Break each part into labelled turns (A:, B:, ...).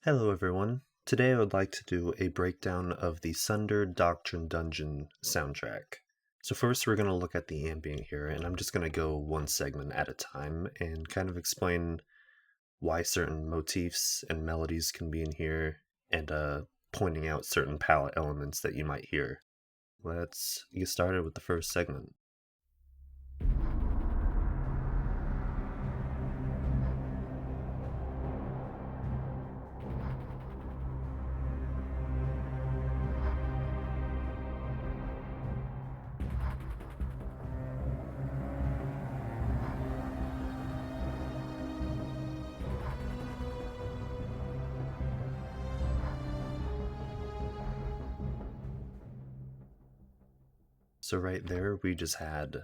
A: Hello everyone. Today I would like to do a breakdown of the Sundered Doctrine Dungeon soundtrack. So first we're going to look at the ambient here, and I'm just going to go one segment at a time and kind of explain why certain motifs and melodies can be in here, and pointing out certain palette elements that you might hear. Let's get started with the first segment. So right there, we just had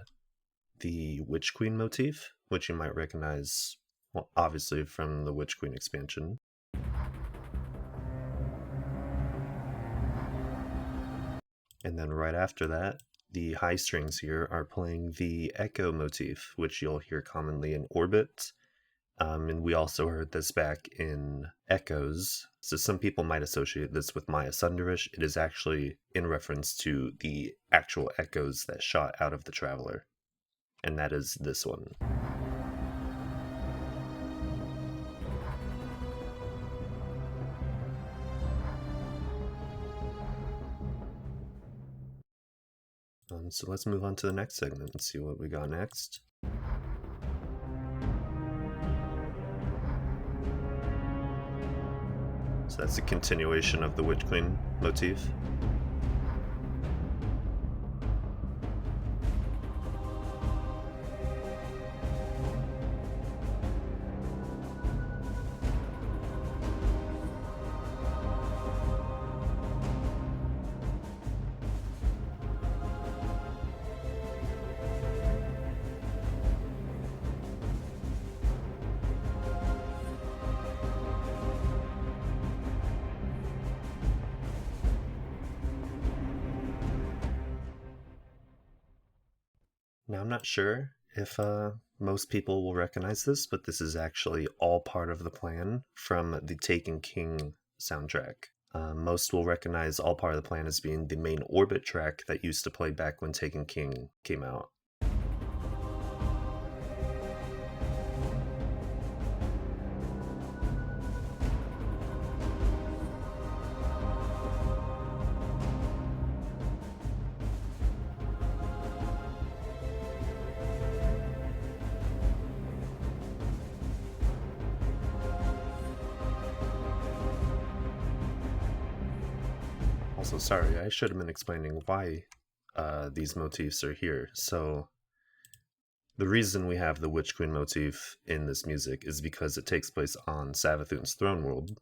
A: the Witch Queen motif, which you might recognize, well, obviously from the Witch Queen expansion. And then right after that, the high strings here are playing the echo motif, which you'll hear commonly in Orbit. And we also heard this back in Echoes. So some people might associate this with Maya Sunderish. It is actually in reference to the actual echoes that shot out of the Traveler. And that is this one. So let's move on to the next segment and see what we got next. So that's a continuation of the Witch Queen motif. Now, I'm not sure if most people will recognize this, but this is actually all part of the plan from the Taken King soundtrack. Most will recognize All Part of the Plan as being the main Orbit track that used to play back when Taken King came out. Also, sorry, I should have been explaining why these motifs are here. So, the reason we have the Witch Queen motif in this music is because it takes place on Savathun's throne world.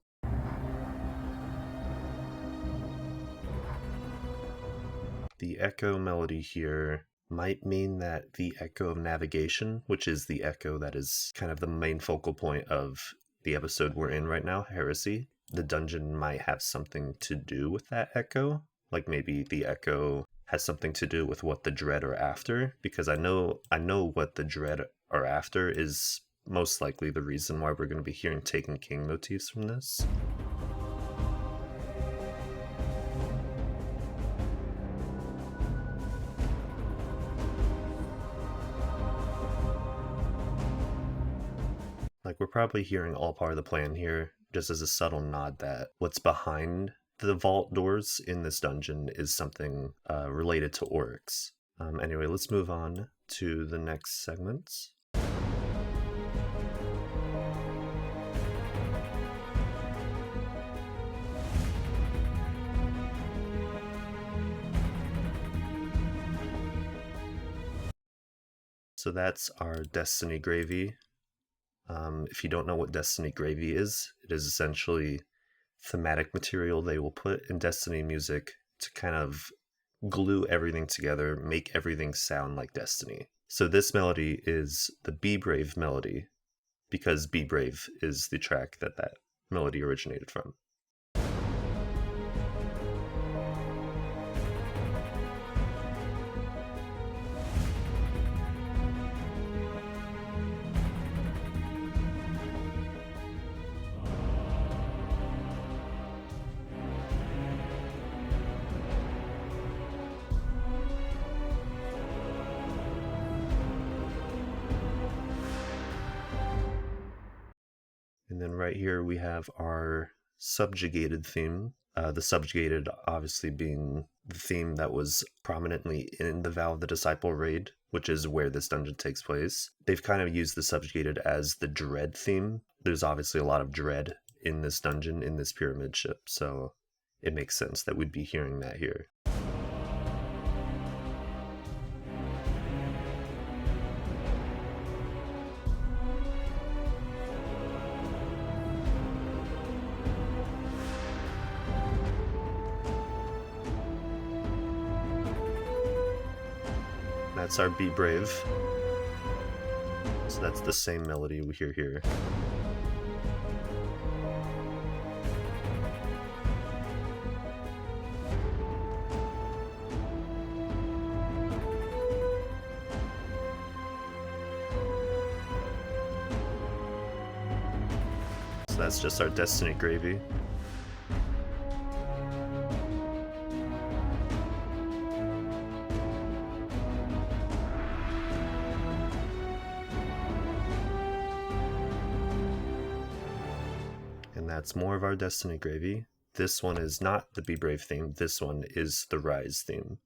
A: The echo melody here might mean that the echo of navigation, which is the echo that is kind of the main focal point of the episode we're in right now, Heresy, the dungeon might have something to do with that echo. Like maybe the echo has something to do with what the Dread are after, because I know what the Dread are after is most likely the reason why we're going to be hearing Taken King motifs from this. Like, we're probably hearing All Part of the Plan here, just as a subtle nod that what's behind the vault doors in this dungeon is something related to Oryx. Anyway, let's move on to the next segments. So that's our Destiny Gravy. If you don't know what Destiny Gravy is, it is essentially thematic material they will put in Destiny music to kind of glue everything together, make everything sound like Destiny. So this melody is the Be Brave melody, because Be Brave is the track that melody originated from. then right here we have our subjugated theme. The subjugated obviously being the theme that was prominently in the Vow of the Disciple raid, which is where this dungeon takes place. They've kind of used the subjugated as the dread theme. There's obviously a lot of dread in this dungeon, in this pyramid ship, so it makes sense that we'd be hearing that here. That's our Be Brave. So that's the same melody we hear here. So that's just our Destiny Gravy. And that's more of our Destiny Gravy. This one is not the Be Brave theme, this one is the Rise theme.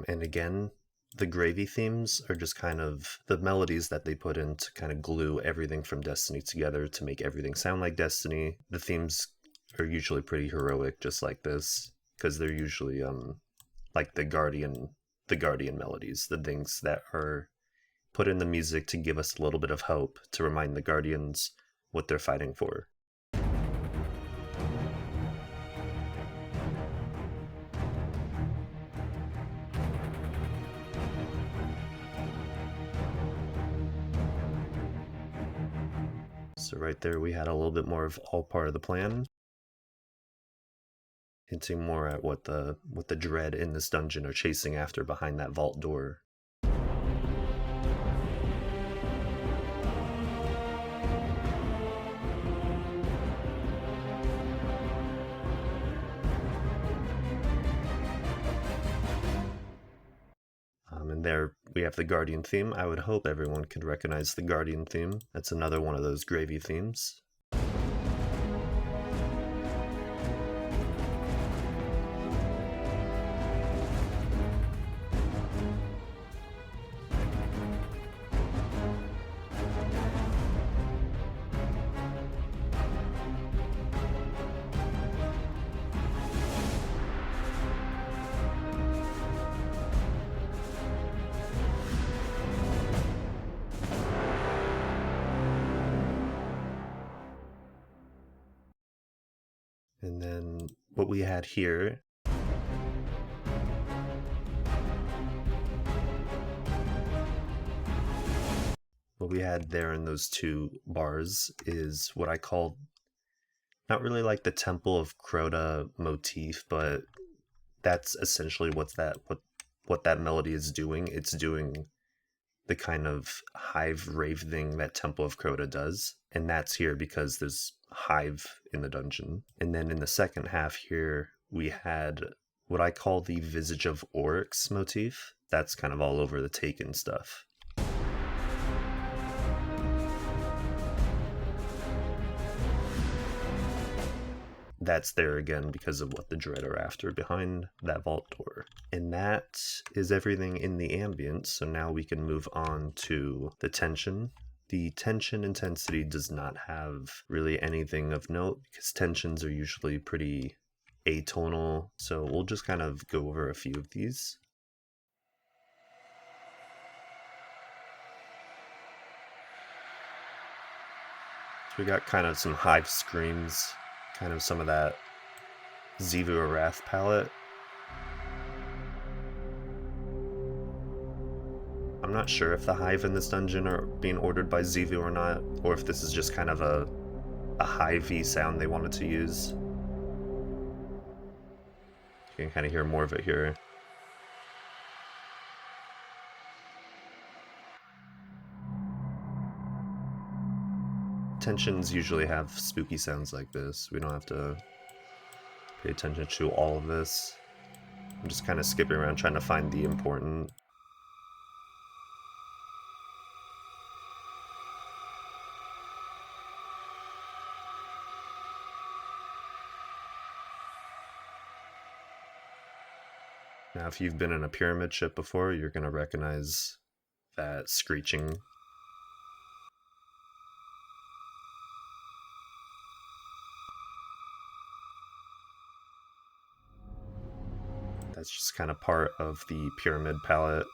A: And again, the Gravy themes are just kind of the melodies that they put in to kind of glue everything from Destiny together to make everything sound like Destiny. The themes are usually pretty heroic, just like this, because they're usually like the Guardian melodies, the things that are put in the music to give us a little bit of hope, to remind the Guardians what they're fighting for. So right there we had a little bit more of all part of the plan, hinting more at what the dread in this dungeon are chasing after behind that vault door. And there we have the Guardian theme. I would hope everyone could recognize the Guardian theme. That's another one of those Gravy themes. And then what we had here what we had there in those two bars is what I call not really like the Temple of Crota motif, but that's essentially what that melody is doing. It's doing the kind of hive rave thing that Temple of Crota does, and that's here because there's hive in the dungeon. And then in the second half here we had what I call the Visage of Oryx motif. That's kind of all over the Taken stuff. That's there again because of what the Dread are after behind that vault door. And that is everything in the ambient, so now we can move on to the tension. The tension intensity does not have really anything of note because tensions are usually pretty atonal, so we'll just kind of go over a few of these. So we got kind of some hive screams, kind of some of that Xivu Arath palette. I'm not sure if the hive in this dungeon are being ordered by Xivu or not, or if this is just kind of a hive-y sound they wanted to use. You can kind of hear more of it here. Tensions usually have spooky sounds like this. We don't have to pay attention to all of this. I'm just kind of skipping around trying to find the important. Now, if you've been in a pyramid ship before, you're going to recognize that screeching. That's just kind of part of the pyramid palette.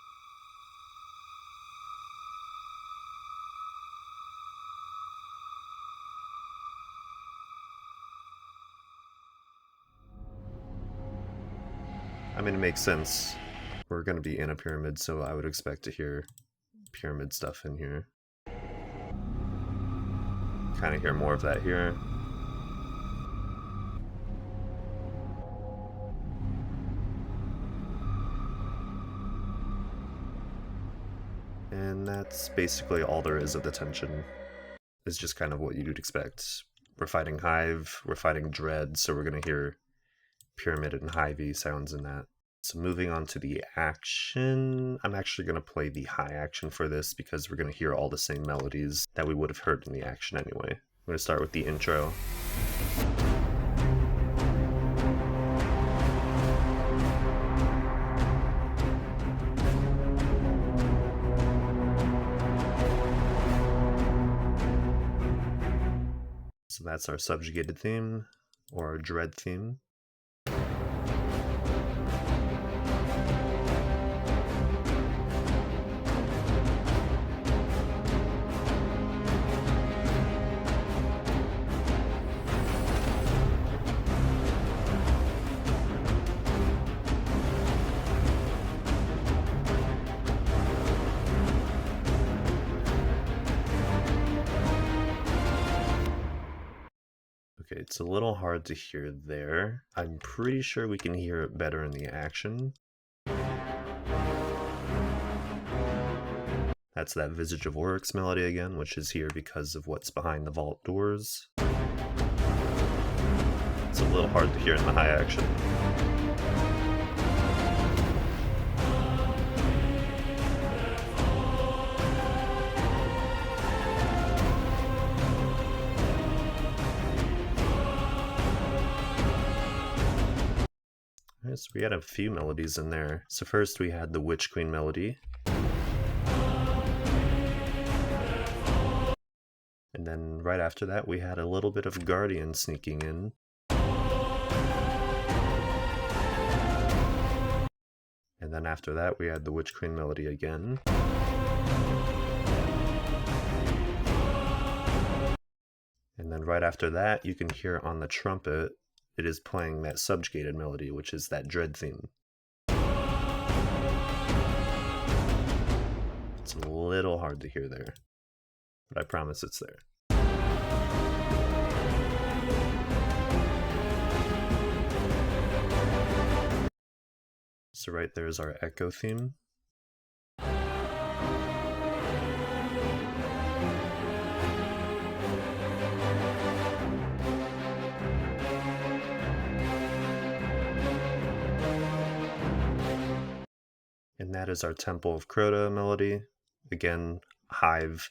A: I mean, it makes sense. We're going to be in a pyramid, so I would expect to hear pyramid stuff in here. Kind of hear more of that here. And that's basically all there is of the tension. It's just kind of what you'd expect. We're fighting Hive, we're fighting Dread, so we're going to hear Pyramid and Hive-y sounds in that. So moving on to the action, I'm actually going to play the high action for this because we're going to hear all the same melodies that we would have heard in the action anyway. I'm going to start with the intro. So that's our subjugated theme, or our dread theme. Okay, it's a little hard to hear there. I'm pretty sure we can hear it better in the action. That's that Visage of Oryx melody again, which is here because of what's behind the vault doors. It's a little hard to hear in the high action. So we had a few melodies in there. So first we had the Witch Queen melody. And then right after that we had a little bit of Guardian sneaking in. And then after that we had the Witch Queen melody again. And then right after that you can hear on the trumpet it is playing that subjugated melody, which is that dread theme. It's a little hard to hear there, but I promise it's there. So right there is our echo theme. And that is our Temple of Crota melody. Again, Hive.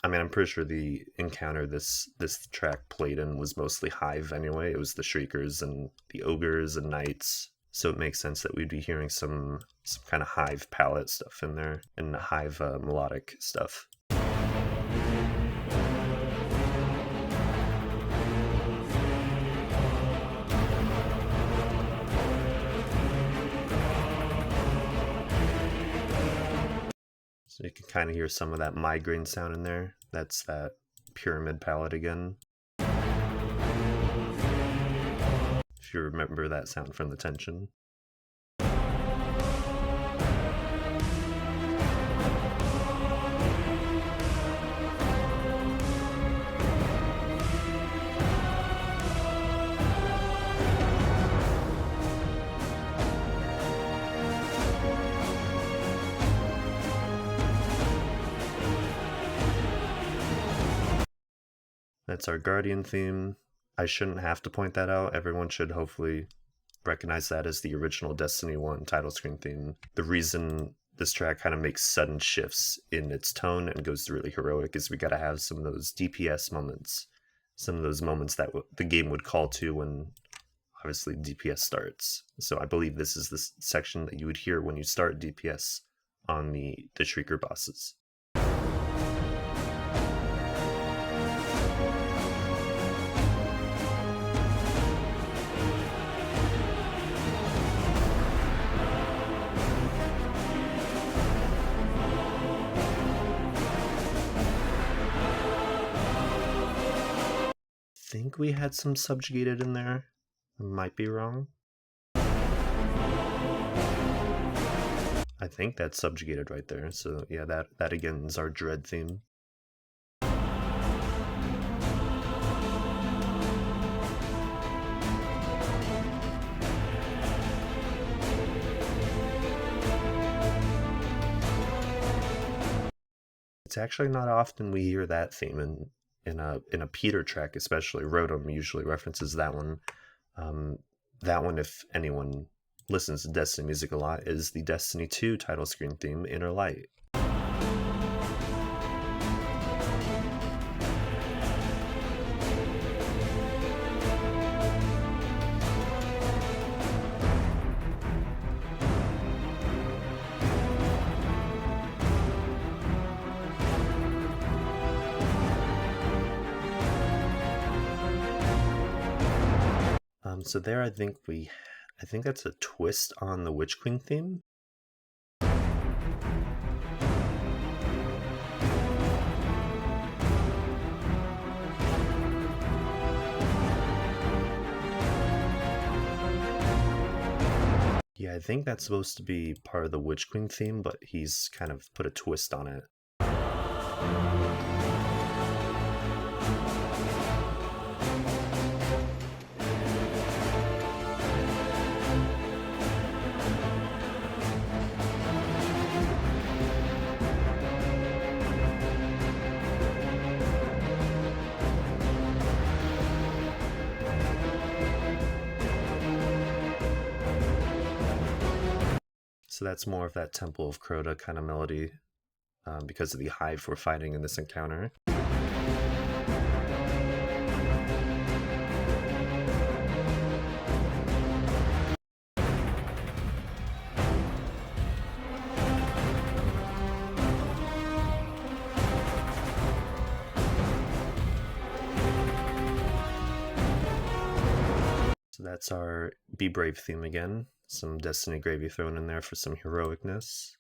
A: I mean, I'm pretty sure the encounter this track played in was mostly Hive anyway. It was the Shriekers and the Ogres and Knights. So it makes sense that we'd be hearing some kind of Hive palette stuff in there, and Hive melodic stuff. So you can kind of hear some of that migraine sound in there. That's that pyramid palette again. If you remember that sound from the tension. That's our Guardian theme. I shouldn't have to point that out. Everyone should hopefully recognize that as the original Destiny 1 title screen theme. The reason this track kind of makes sudden shifts in its tone and goes really heroic is we gotta have some of those DPS moments. Some of those moments that the game would call to when obviously DPS starts. So I believe this is the section that you would hear when you start DPS on the Shrieker bosses. I think we had some Subjugated in there. I might be wrong. I think that's Subjugated right there. So yeah, that again is our Dread theme. It's actually not often we hear that theme in a Peter track, especially. Rotom usually references that one. That one, if anyone listens to Destiny music a lot, is the Destiny 2 title screen theme, Inner Light. So there, I think that's a twist on the Witch Queen theme. Yeah, I think that's supposed to be part of the Witch Queen theme, but he's kind of put a twist on it. So that's more of that Temple of Crota kind of melody because of the hive we're fighting in this encounter. So that's our Be Brave theme again. Some Destiny gravy thrown in there for some heroicness.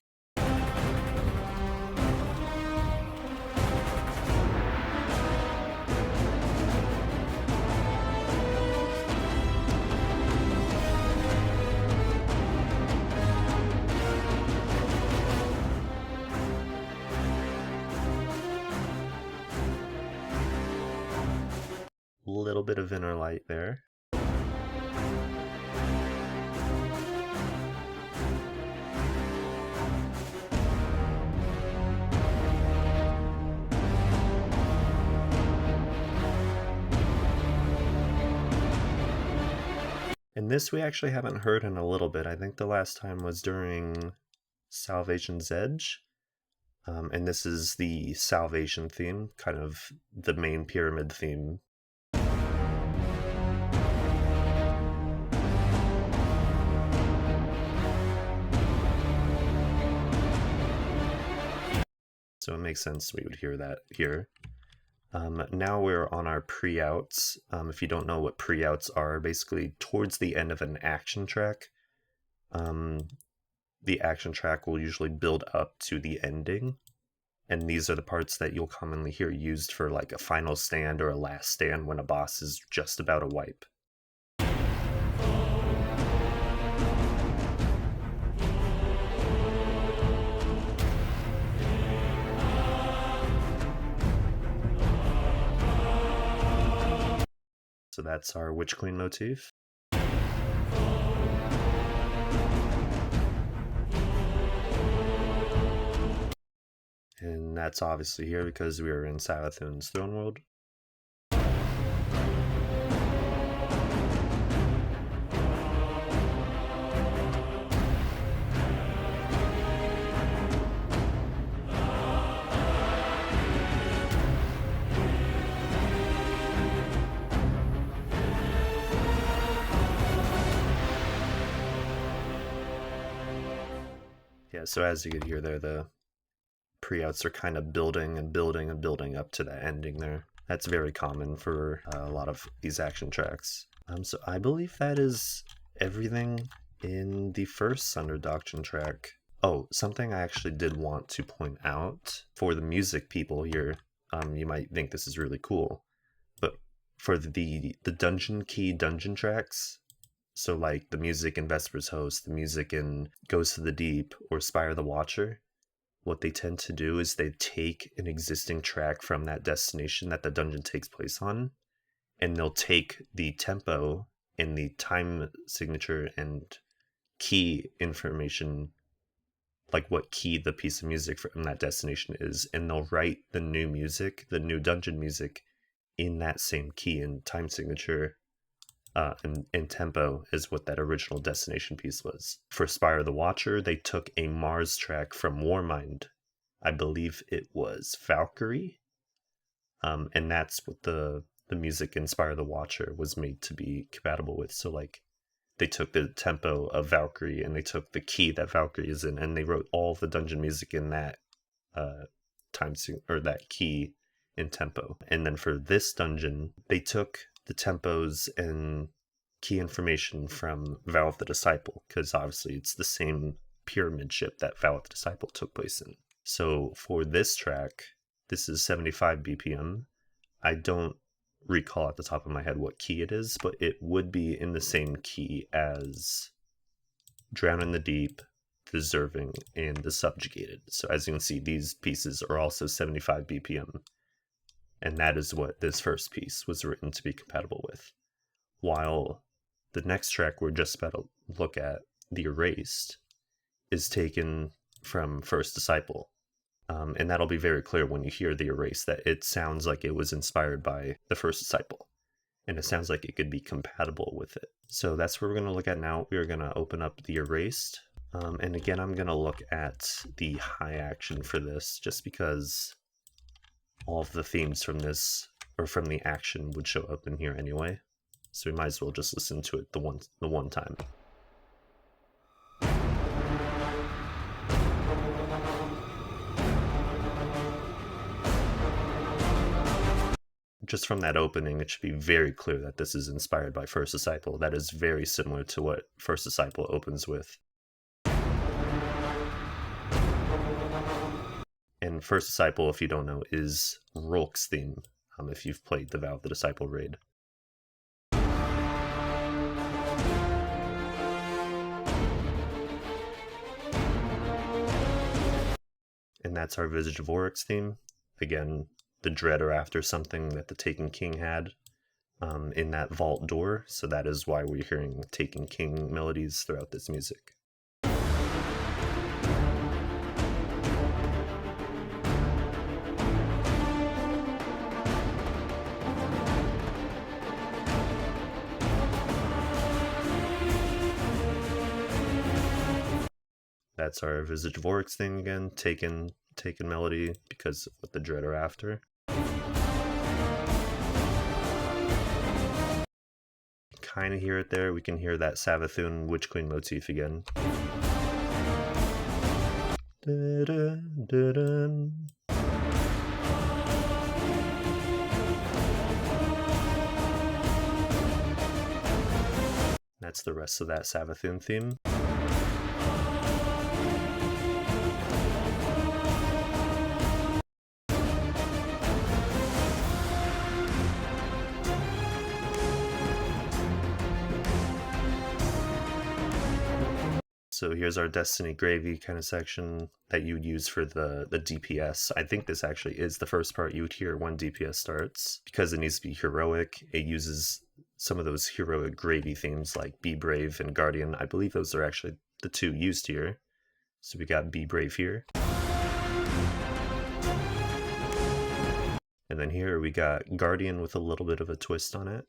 A: A little bit of Inner Light there. And this we actually haven't heard in a little bit. I think the last time was during Salvation's Edge. And this is the Salvation theme, kind of the main pyramid theme. So it makes sense we would hear that here. Now we're on our pre-outs. If you don't know what pre-outs are, basically towards the end of an action track, the action track will usually build up to the ending. And these are the parts that you'll commonly hear used for like a final stand or a last stand when a boss is just about to wipe. So that's our Witch Queen motif. And that's obviously here because we are in Savathun's Throne World. Yeah, so as you can hear there, the pre-outs are kind of building and building and building up to that ending there. That's very common for a lot of these action tracks. So I believe that is everything in the first Sundered Doctrine track. Oh, something I actually did want to point out for the music people here. You might think this is really cool, but for the dungeon key dungeon tracks, so like the music in Vesper's Host, the music in Goes to the Deep, or Spire the Watcher, what they tend to do is they take an existing track from that destination that the dungeon takes place on, and they'll take the tempo and the time signature and key information, like what key the piece of music from that destination is, and they'll write the new music, the new dungeon music, in that same key and time signature and tempo as what that original destination piece was. For Spire the Watcher, they took a Mars track from Warmind. I believe it was Valkyrie. And that's what the music in Spire the Watcher was made to be compatible with. So like they took the tempo of Valkyrie and they took the key that Valkyrie is in, and they wrote all the dungeon music in that that key in tempo. And then for this dungeon, they took the tempos and key information from Vow of the Disciple, because obviously it's the same pyramid ship that Vow of the Disciple took place in. So for this track, this is 75 BPM. I don't recall at the top of my head what key it is, but it would be in the same key as Drown in the Deep, Deserving, and The Subjugated. So as you can see, these pieces are also 75 BPM. And that is what this first piece was written to be compatible with. While the next track we're just about to look at, The Erased, is taken from First Disciple. And that'll be very clear when you hear The Erased, that it sounds like it was inspired by the First Disciple. And it sounds like it could be compatible with it. So that's what we're going to look at now. We're going to open up The Erased. And again, I'm going to look at the high action for this, just because all of the themes from this, or from the action, would show up in here anyway. So we might as well just listen to it the one time. Just from that opening, it should be very clear that this is inspired by First Disciple. That is very similar to what First Disciple opens with. And First Disciple, if you don't know, is Rolk's theme, if you've played the Vow of the Disciple raid. And that's our Visage of Oryx theme. Again, the dread or after something that the Taken King had in that vault door. So that is why we're hearing Taken King melodies throughout this music. That's our Visage of Oryx thing again, taken melody because of what the dread are after. Kind of hear it there. We can hear that Savathun Witch Queen motif again. That's the rest of that Savathun theme. So here's our Destiny Gravy kind of section that you would use for the DPS. I think this actually is the first part you would hear when DPS starts. Because it needs to be heroic, it uses some of those heroic gravy themes like Be Brave and Guardian. I believe those are actually the two used here. So we got Be Brave here. And then here we got Guardian with a little bit of a twist on it.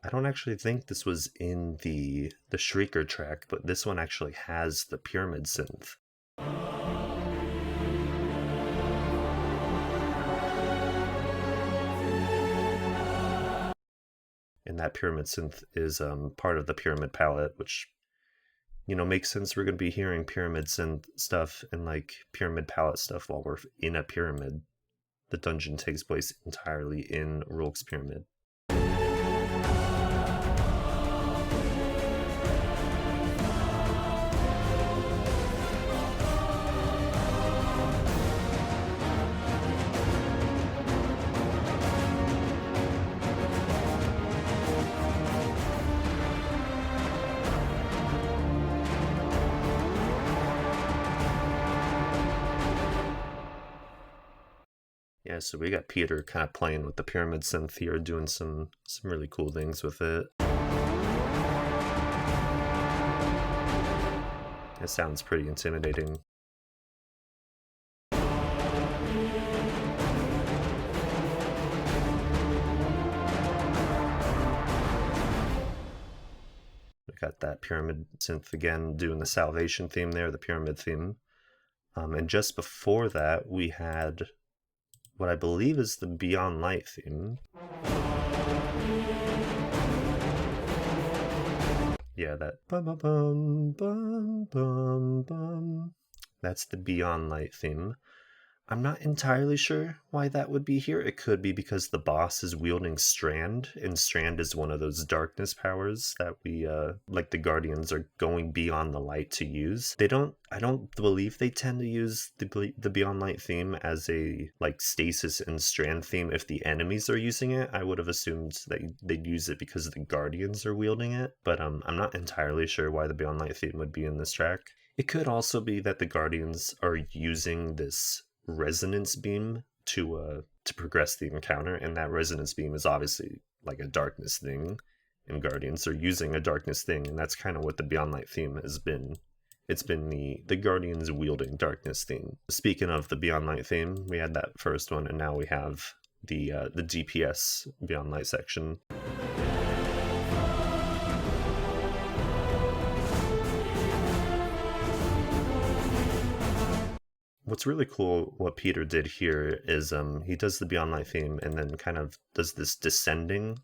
A: I don't actually think this was in the Shrieker track, but this one actually has the pyramid synth. And that pyramid synth is part of the pyramid palette, which, you know, makes sense. We're going to be hearing pyramid synth stuff and like pyramid palette stuff while we're in a pyramid. The dungeon takes place entirely in Rourke's pyramid. Yeah, so we got Peter kind of playing with the pyramid synth here, doing some really cool things with it. It sounds pretty intimidating. We got that pyramid synth again doing the salvation theme there, the pyramid theme. And just before that, we had what I believe is the Beyond Light theme. Yeah, that bum bum bum bum bum bum. That's the Beyond Light theme. I'm not entirely sure why that would be here. It could be because the boss is wielding Strand, and Strand is one of those darkness powers that we, like the Guardians, are going beyond the light to use. I don't believe they tend to use the Beyond Light theme as a, like, stasis and Strand theme if the enemies are using it. I would have assumed that they'd use it because the Guardians are wielding it, but I'm not entirely sure why the Beyond Light theme would be in this track. It could also be that the Guardians are using this resonance beam to progress the encounter, and that resonance beam is obviously like a darkness thing, and Guardians are using a darkness thing, and that's kind of what the Beyond Light theme has been. It's been the Guardians wielding darkness theme. Speaking of the Beyond Light theme, we had that first one, and now we have the DPS Beyond Light section. What's really cool, what Peter did here, is he does the Beyond Light theme and then kind of does this descending.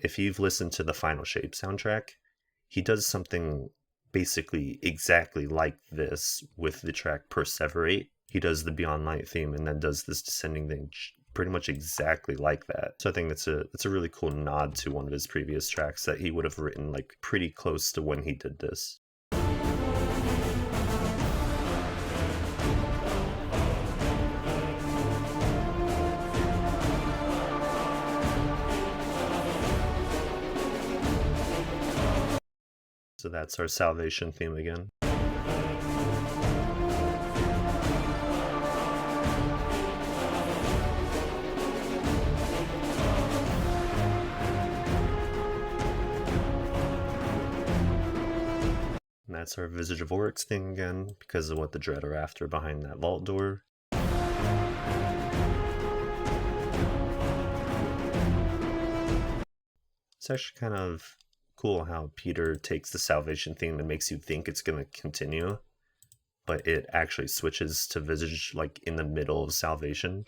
A: If you've listened to the Final Shape soundtrack, he does something basically exactly like this with the track Perseverate. He does the Beyond Light theme and then does this descending thing pretty much exactly like that. So I think that's a really cool nod to one of his previous tracks that he would have written like pretty close to when he did this. So that's our salvation theme again. And that's our Visage of Oryx thing again, because of what the Dread are after behind that vault door. It's actually kind of cool how Peter takes the salvation theme and makes you think it's going to continue, but it actually switches to Visage like in the middle of salvation.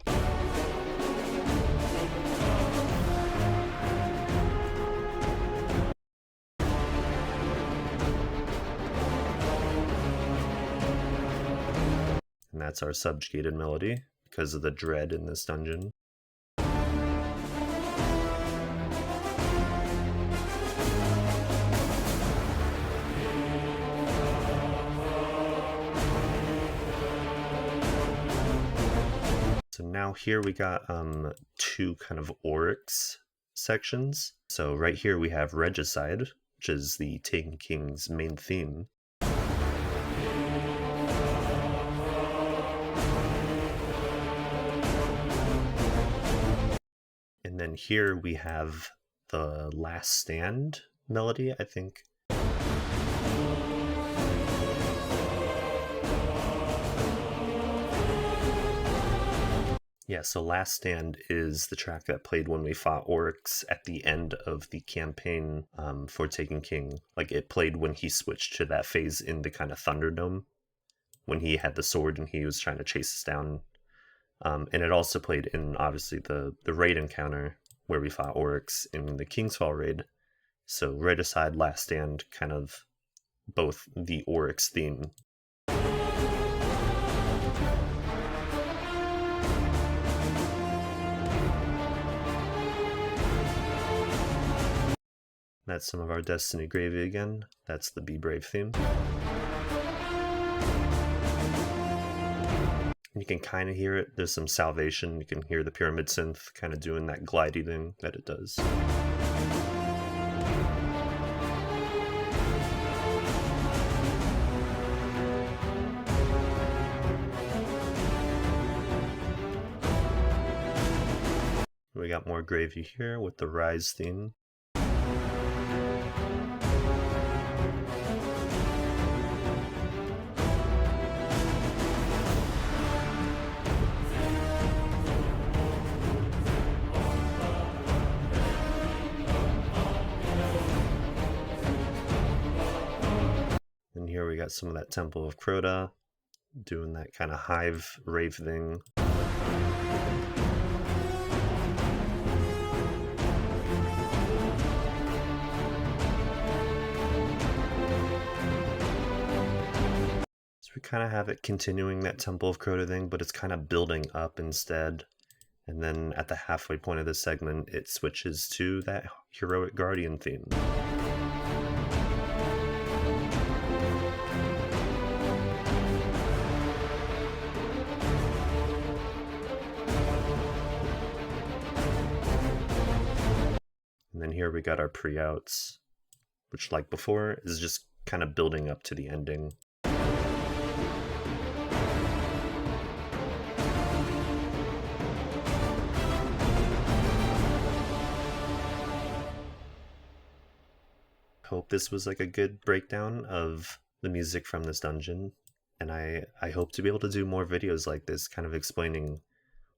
A: And that's our subjugated melody because of the dread in this dungeon. So now here we got two kind of Oryx sections. So right here we have Regicide, which is the Taken King's main theme. And then here we have the Last Stand melody, I think. Yeah, so Last Stand is the track that played when we fought Oryx at the end of the campaign for Taken King. Like, it played when he switched to that phase in the kind of Thunderdome, when he had the sword and he was trying to chase us down And it also played in, obviously, the raid encounter where we fought Oryx in the Kingsfall raid. So right aside Last Stand, kind of both the Oryx theme. That's some of our Destiny gravy again. That's the Be Brave theme. You can kind of hear it. There's some salvation. You can hear the pyramid synth kind of doing that glidey thing that it does. We got more gravy here with the Rise theme. And here we got some of that Temple of Crota doing that kind of hive rave thing. So we kind of have it continuing that Temple of Crota thing, but it's kind of building up instead. And then at the halfway point of this segment, it switches to that Heroic Guardian theme. And then here we got our pre-outs, which, like before, is just kind of building up to the ending. Hope this was like a good breakdown of the music from this dungeon, and I hope to be able to do more videos like this, kind of explaining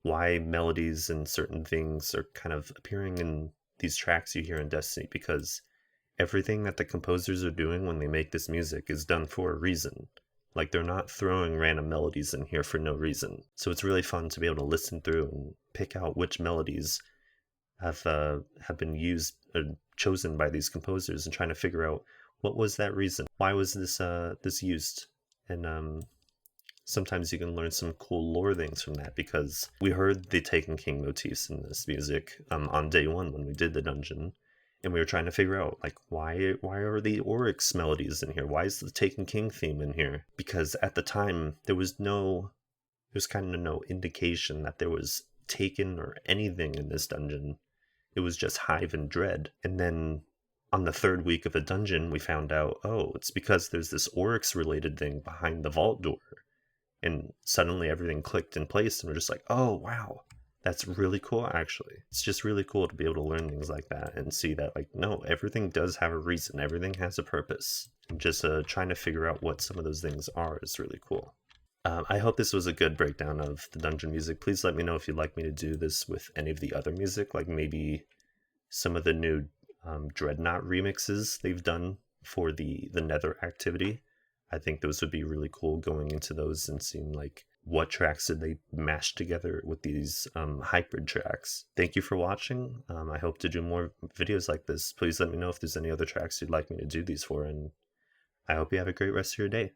A: why melodies and certain things are kind of appearing in these tracks you hear in Destiny, because everything that the composers are doing when they make this music is done for a reason. Like, they're not throwing random melodies in here for no reason. So it's really fun to be able to listen through and pick out which melodies have been used or chosen by these composers, and trying to figure out what was that reason. Why was this used? And sometimes you can learn some cool lore things from that, because we heard the Taken King motifs in this music on day one when we did the dungeon, and we were trying to figure out, like, why are the Oryx melodies in here? Why is the Taken King theme in here? Because at the time there's kind of no indication that there was Taken or anything in this dungeon. It was just Hive and Dread. And then on the third week of the dungeon, we found out, oh, it's because there's this Oryx related thing behind the vault door. And suddenly everything clicked in place, and we're just like, oh, wow, that's really cool, actually. It's just really cool to be able to learn things like that and see that, like, no, everything does have a reason. Everything has a purpose. And just trying to figure out what some of those things are is really cool. I hope this was a good breakdown of the dungeon music. Please let me know if you'd like me to do this with any of the other music, like maybe some of the new Dreadnought remixes they've done for the Nether activity. I think those would be really cool, going into those and seeing, like, what tracks did they mash together with these hybrid tracks. Thank you for watching. I hope to do more videos like this. Please let me know if there's any other tracks you'd like me to do these for, and I hope you have a great rest of your day.